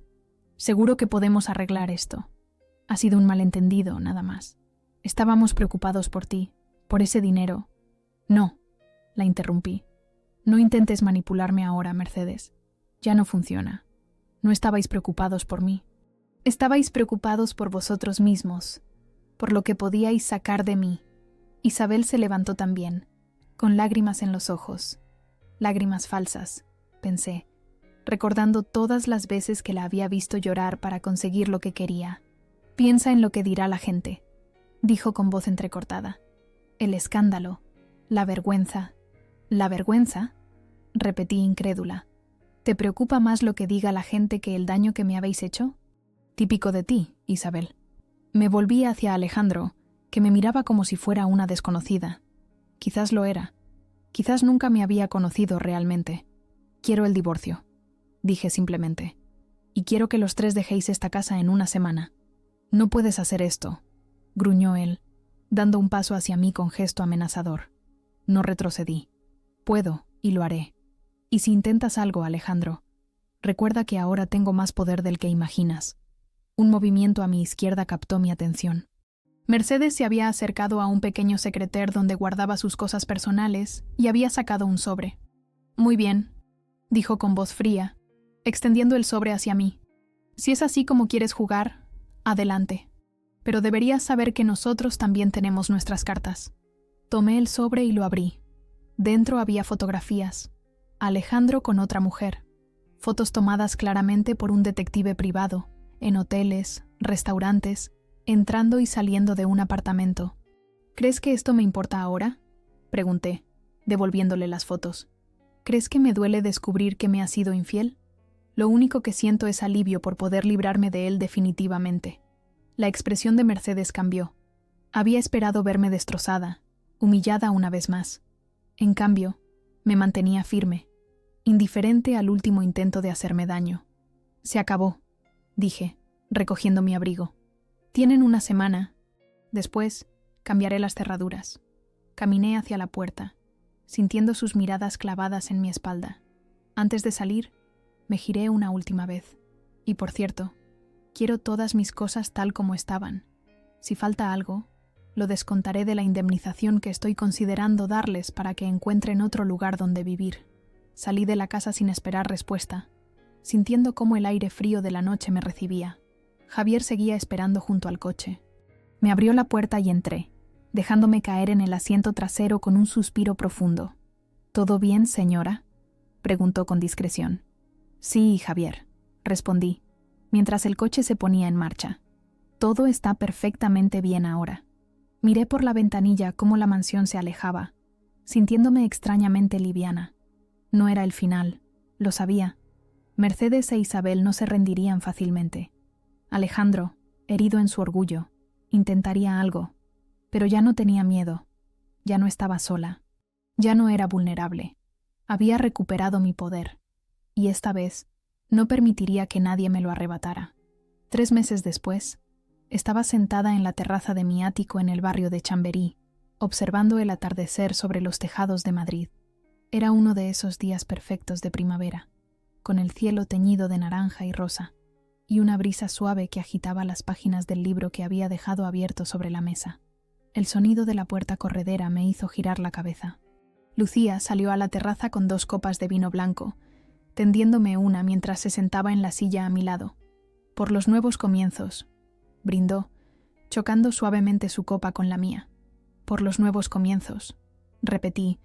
Seguro que podemos arreglar esto. Ha sido un malentendido, nada más. Estábamos preocupados por ti, por ese dinero. No, la interrumpí. No intentes manipularme ahora, Mercedes. Ya no funciona. No estabais preocupados por mí. Estabais preocupados por vosotros mismos, por lo que podíais sacar de mí. Isabel se levantó también, con lágrimas en los ojos. Lágrimas falsas, pensé, recordando todas las veces que la había visto llorar para conseguir lo que quería. Piensa en lo que dirá la gente, dijo con voz entrecortada. El escándalo, la vergüenza. ¿La vergüenza? Repetí incrédula. ¿Te preocupa más lo que diga la gente que el daño que me habéis hecho? Típico de ti, Isabel. Me volví hacia Alejandro, que me miraba como si fuera una desconocida. Quizás lo era. Quizás nunca me había conocido realmente. Quiero el divorcio, dije simplemente. Y quiero que los tres dejéis esta casa en una semana. No puedes hacer esto, gruñó él, dando un paso hacia mí con gesto amenazador. No retrocedí. Puedo, y lo haré. Y si intentas algo, Alejandro, recuerda que ahora tengo más poder del que imaginas. Un movimiento a mi izquierda captó mi atención. Mercedes se había acercado a un pequeño secreter donde guardaba sus cosas personales y había sacado un sobre. Muy bien, dijo con voz fría, extendiendo el sobre hacia mí. Si es así como quieres jugar, adelante. Pero deberías saber que nosotros también tenemos nuestras cartas. Tomé el sobre y lo abrí. Dentro había fotografías. Alejandro con otra mujer. Fotos tomadas claramente por un detective privado, en hoteles, restaurantes, entrando y saliendo de un apartamento. ¿Crees que esto me importa ahora?, pregunté, devolviéndole las fotos. ¿Crees que me duele descubrir que me ha sido infiel? Lo único que siento es alivio por poder librarme de él definitivamente. La expresión de Mercedes cambió. Había esperado verme destrozada, humillada una vez más. En cambio, me mantenía firme, indiferente al último intento de hacerme daño. Se acabó, dije, recogiendo mi abrigo. Tienen una semana. Después, cambiaré las cerraduras. Caminé hacia la puerta, sintiendo sus miradas clavadas en mi espalda. Antes de salir, me giré una última vez. Y por cierto, quiero todas mis cosas tal como estaban. Si falta algo, lo descontaré de la indemnización que estoy considerando darles para que encuentren otro lugar donde vivir. Salí de la casa sin esperar respuesta, sintiendo cómo el aire frío de la noche me recibía. Javier seguía esperando junto al coche. Me abrió la puerta y entré, dejándome caer en el asiento trasero con un suspiro profundo. ¿Todo bien, señora?, preguntó con discreción. Sí, Javier, respondí, mientras el coche se ponía en marcha. Todo está perfectamente bien ahora. Miré por la ventanilla cómo la mansión se alejaba, sintiéndome extrañamente liviana. No era el final, lo sabía. Mercedes e Isabel no se rendirían fácilmente. Alejandro, herido en su orgullo, intentaría algo, pero ya no tenía miedo. Ya no estaba sola. Ya no era vulnerable. Había recuperado mi poder, y esta vez no permitiría que nadie me lo arrebatara. 3 meses después, estaba sentada en la terraza de mi ático en el barrio de Chamberí, observando el atardecer sobre los tejados de Madrid. Era uno de esos días perfectos de primavera, con el cielo teñido de naranja y rosa, y una brisa suave que agitaba las páginas del libro que había dejado abierto sobre la mesa. El sonido de la puerta corredera me hizo girar la cabeza. Lucía salió a la terraza con 2 copas de vino blanco, tendiéndome una mientras se sentaba en la silla a mi lado. Por los nuevos comienzos, brindó, chocando suavemente su copa con la mía. Por los nuevos comienzos, repetí,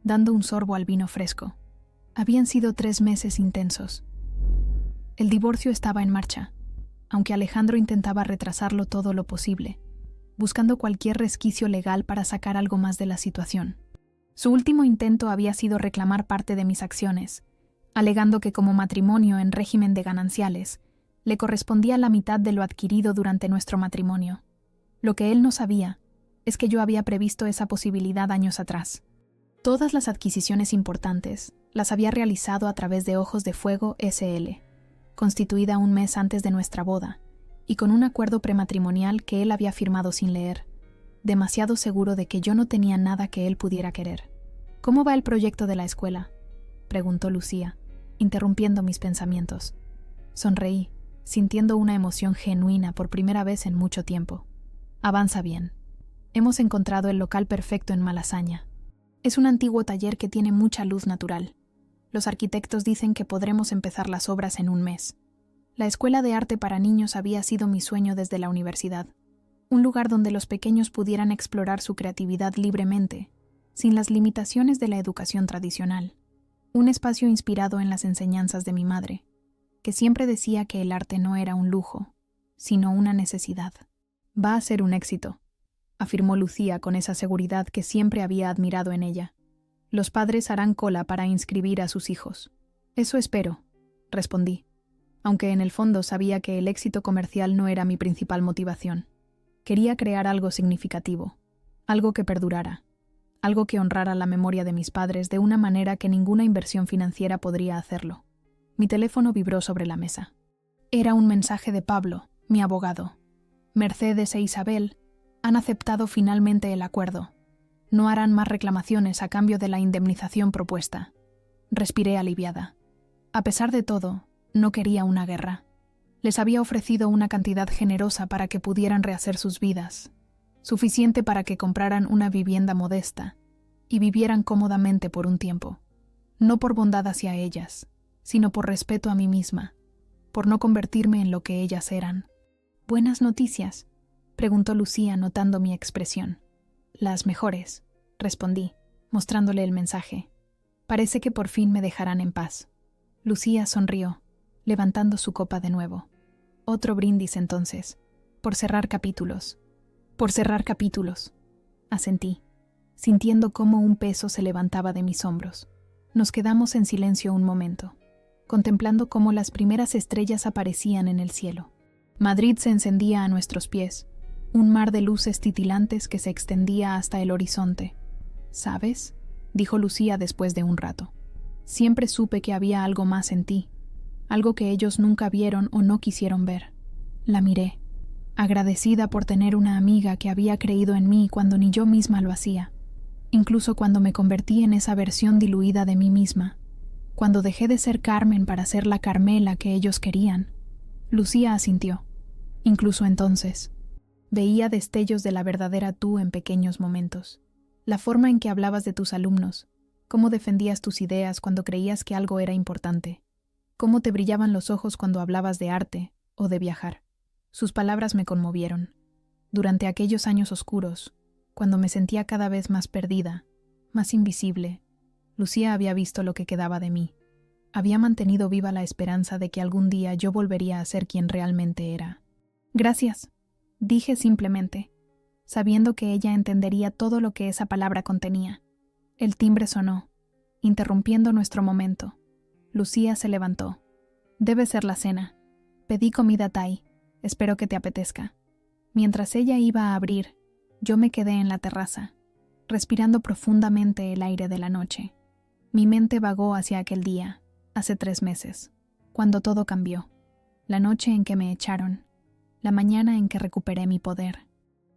dando un sorbo al vino fresco. Habían sido 3 meses intensos. El divorcio estaba en marcha, aunque Alejandro intentaba retrasarlo todo lo posible, buscando cualquier resquicio legal para sacar algo más de la situación. Su último intento había sido reclamar parte de mis acciones, alegando que como matrimonio en régimen de gananciales, le correspondía la mitad de lo adquirido durante nuestro matrimonio. Lo que él no sabía es que yo había previsto esa posibilidad años atrás. Todas las adquisiciones importantes las había realizado a través de Ojos de Fuego S.L., constituida 1 mes antes de nuestra boda, y con un acuerdo prematrimonial que él había firmado sin leer, demasiado seguro de que yo no tenía nada que él pudiera querer. ¿Cómo va el proyecto de la escuela?, preguntó Lucía, interrumpiendo mis pensamientos. Sonreí, sintiendo una emoción genuina por primera vez en mucho tiempo. Avanza bien. Hemos encontrado el local perfecto en Malasaña. Es un antiguo taller que tiene mucha luz natural. Los arquitectos dicen que podremos empezar las obras en un mes. La escuela de arte para niños había sido mi sueño desde la universidad. Un lugar donde los pequeños pudieran explorar su creatividad libremente, sin las limitaciones de la educación tradicional. Un espacio inspirado en las enseñanzas de mi madre, que siempre decía que el arte no era un lujo, sino una necesidad. Va a ser un éxito, afirmó Lucía con esa seguridad que siempre había admirado en ella. Los padres harán cola para inscribir a sus hijos. Eso espero, respondí, aunque en el fondo sabía que el éxito comercial no era mi principal motivación. Quería crear algo significativo, algo que perdurara, algo que honrara la memoria de mis padres de una manera que ninguna inversión financiera podría hacerlo. Mi teléfono vibró sobre la mesa. Era un mensaje de Pablo, mi abogado. Mercedes e Isabel han aceptado finalmente el acuerdo. No harán más reclamaciones a cambio de la indemnización propuesta. Respiré aliviada. A pesar de todo, no quería una guerra. Les había ofrecido una cantidad generosa para que pudieran rehacer sus vidas, suficiente para que compraran una vivienda modesta y vivieran cómodamente por un tiempo. No por bondad hacia ellas, sino por respeto a mí misma, por no convertirme en lo que ellas eran. «¿Buenas noticias?», preguntó Lucía notando mi expresión. «Las mejores», respondí, mostrándole el mensaje. «Parece que por fin me dejarán en paz». Lucía sonrió, levantando su copa de nuevo. Otro brindis entonces, por cerrar capítulos. Por cerrar capítulos, asentí, sintiendo cómo un peso se levantaba de mis hombros. Nos quedamos en silencio un momento, contemplando cómo las primeras estrellas aparecían en el cielo. Madrid se encendía a nuestros pies, un mar de luces titilantes que se extendía hasta el horizonte. «¿Sabes?», dijo Lucía después de un rato. «Siempre supe que había algo más en ti, algo que ellos nunca vieron o no quisieron ver». La miré, agradecida por tener una amiga que había creído en mí cuando ni yo misma lo hacía, incluso cuando me convertí en esa versión diluida de mí misma, cuando dejé de ser Carmen para ser la Carmela que ellos querían. Lucía asintió. Incluso entonces, veía destellos de la verdadera tú en pequeños momentos. La forma en que hablabas de tus alumnos, cómo defendías tus ideas cuando creías que algo era importante, cómo te brillaban los ojos cuando hablabas de arte o de viajar. Sus palabras me conmovieron. Durante aquellos años oscuros, cuando me sentía cada vez más perdida, más invisible, Lucía había visto lo que quedaba de mí. Había mantenido viva la esperanza de que algún día yo volvería a ser quien realmente era. «Gracias», dije simplemente, sabiendo que ella entendería todo lo que esa palabra contenía. El timbre sonó, interrumpiendo nuestro momento. Lucía se levantó. «Debe ser la cena. Pedí comida thai. Espero que te apetezca». Mientras ella iba a abrir, yo me quedé en la terraza, respirando profundamente el aire de la noche. Mi mente vagó hacia aquel día, hace 3 meses, cuando todo cambió. La noche en que me echaron, la mañana en que recuperé mi poder.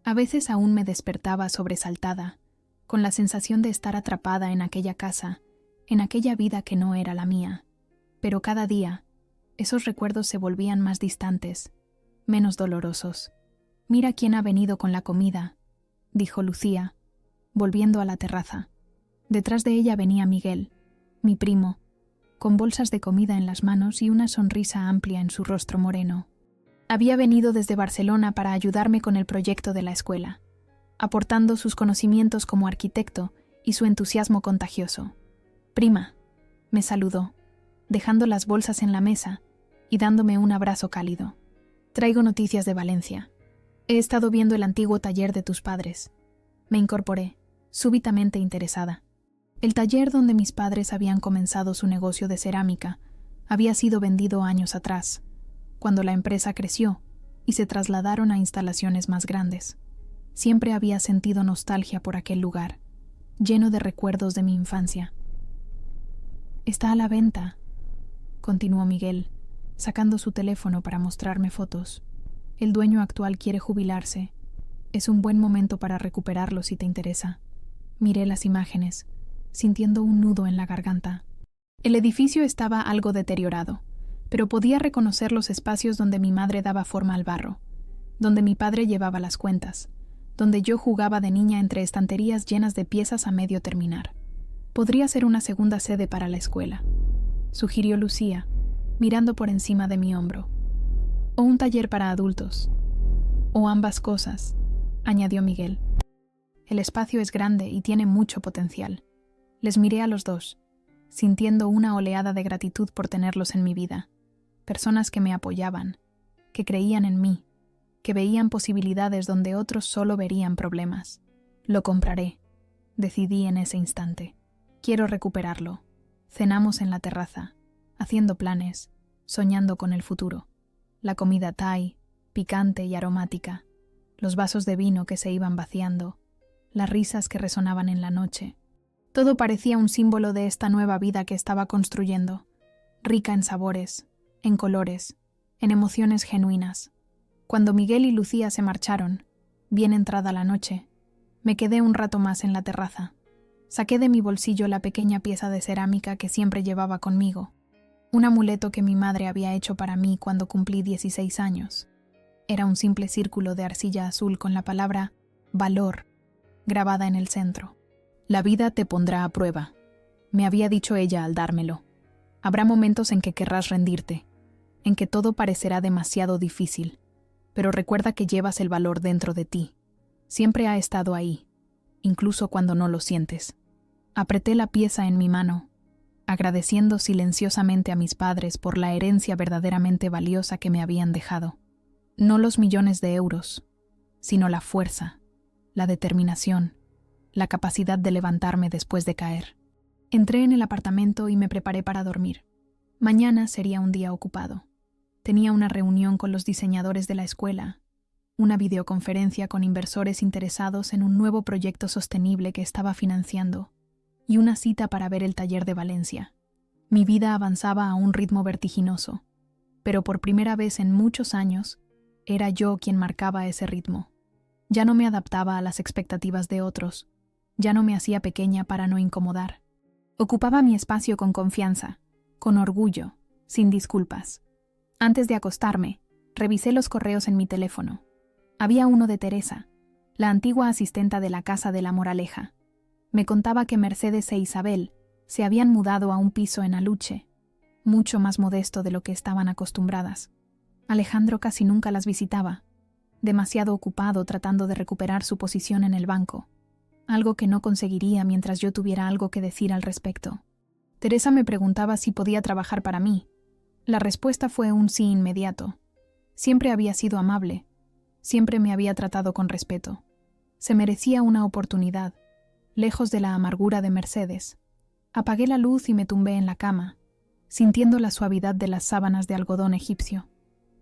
A veces aún me despertaba sobresaltada, con la sensación de estar atrapada en aquella casa, en aquella vida que no era la mía. Pero cada día, esos recuerdos se volvían más distantes, menos dolorosos. «Mira quién ha venido con la comida», dijo Lucía, volviendo a la terraza. Detrás de ella venía Miguel, mi primo, con bolsas de comida en las manos y una sonrisa amplia en su rostro moreno. Había venido desde Barcelona para ayudarme con el proyecto de la escuela, aportando sus conocimientos como arquitecto y su entusiasmo contagioso. «Prima», me saludó, dejando las bolsas en la mesa y dándome un abrazo cálido. «Traigo noticias de Valencia. He estado viendo el antiguo taller de tus padres». Me incorporé, súbitamente interesada. El taller donde mis padres habían comenzado su negocio de cerámica había sido vendido años atrás, cuando la empresa creció y se trasladaron a instalaciones más grandes. Siempre había sentido nostalgia por aquel lugar, lleno de recuerdos de mi infancia. «Está a la venta», continuó Miguel, sacando su teléfono para mostrarme fotos. «El dueño actual quiere jubilarse. Es un buen momento para recuperarlo si te interesa». Miré las imágenes, sintiendo un nudo en la garganta. El edificio estaba algo deteriorado, pero podía reconocer los espacios donde mi madre daba forma al barro, donde mi padre llevaba las cuentas, donde yo jugaba de niña entre estanterías llenas de piezas a medio terminar. Podría ser una segunda sede para la escuela, sugirió Lucía, mirando por encima de mi hombro. O un taller para adultos. O ambas cosas, añadió Miguel. El espacio es grande y tiene mucho potencial. Les miré a los dos, sintiendo una oleada de gratitud por tenerlos en mi vida. Personas que me apoyaban, que creían en mí, que veían posibilidades donde otros solo verían problemas. Lo compraré, decidí en ese instante. Quiero recuperarlo. Cenamos en la terraza, haciendo planes, soñando con el futuro. La comida thai, picante y aromática, los vasos de vino que se iban vaciando, las risas que resonaban en la noche. Todo parecía un símbolo de esta nueva vida que estaba construyendo, rica en sabores, en colores, en emociones genuinas. Cuando Miguel y Lucía se marcharon, bien entrada la noche, me quedé un rato más en la terraza. Saqué de mi bolsillo la pequeña pieza de cerámica que siempre llevaba conmigo, un amuleto que mi madre había hecho para mí cuando cumplí 16 años. Era un simple círculo de arcilla azul con la palabra valor grabada en el centro. La vida te pondrá a prueba, me había dicho ella al dármelo. Habrá momentos en que querrás rendirte, en que todo parecerá demasiado difícil, pero recuerda que llevas el valor dentro de ti. Siempre ha estado ahí, incluso cuando no lo sientes. Apreté la pieza en mi mano, agradeciendo silenciosamente a mis padres por la herencia verdaderamente valiosa que me habían dejado. No los millones de euros, sino la fuerza, la determinación, la capacidad de levantarme después de caer. Entré en el apartamento y me preparé para dormir. Mañana sería un día ocupado. Tenía una reunión con los diseñadores de la escuela, una videoconferencia con inversores interesados en un nuevo proyecto sostenible que estaba financiando, y una cita para ver el taller de Valencia. Mi vida avanzaba a un ritmo vertiginoso, pero por primera vez en muchos años, era yo quien marcaba ese ritmo. Ya no me adaptaba a las expectativas de otros, ya no me hacía pequeña para no incomodar. Ocupaba mi espacio con confianza, con orgullo, sin disculpas. Antes de acostarme, revisé los correos en mi teléfono. Había uno de Teresa, la antigua asistenta de la Casa de la Moraleja. Me contaba que Mercedes e Isabel se habían mudado a un piso en Aluche, mucho más modesto de lo que estaban acostumbradas. Alejandro casi nunca las visitaba, demasiado ocupado tratando de recuperar su posición en el banco, algo que no conseguiría mientras yo tuviera algo que decir al respecto. Teresa me preguntaba si podía trabajar para mí. La respuesta fue un sí inmediato. Siempre había sido amable, siempre me había tratado con respeto. Se merecía una oportunidad, lejos de la amargura de Mercedes. Apagué la luz y me tumbé en la cama, sintiendo la suavidad de las sábanas de algodón egipcio.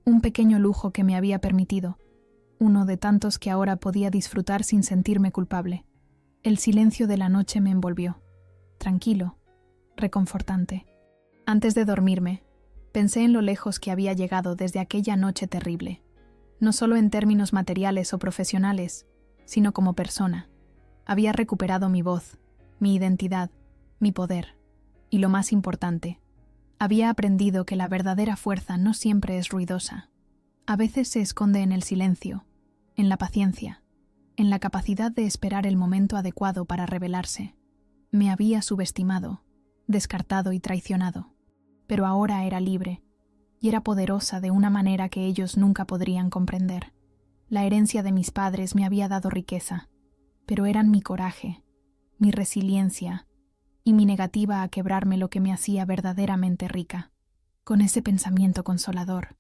Un pequeño lujo que me había permitido, uno de tantos que ahora podía disfrutar sin sentirme culpable. El silencio de la noche me envolvió, tranquilo, reconfortante. Antes de dormirme, pensé en lo lejos que había llegado desde aquella noche terrible, no solo en términos materiales o profesionales, sino como persona. Había recuperado mi voz, mi identidad, mi poder, y lo más importante, había aprendido que la verdadera fuerza no siempre es ruidosa. A veces se esconde en el silencio, en la paciencia, en la capacidad de esperar el momento adecuado para revelarse. Me había subestimado, descartado y traicionado, pero ahora era libre, y era poderosa de una manera que ellos nunca podrían comprender. La herencia de mis padres me había dado riqueza, pero eran mi coraje, mi resiliencia y mi negativa a quebrarme lo que me hacía verdaderamente rica. Con ese pensamiento consolador,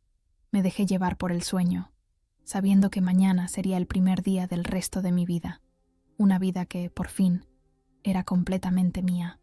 me dejé llevar por el sueño, sabiendo que mañana sería el primer día del resto de mi vida, una vida que, por fin, era completamente mía.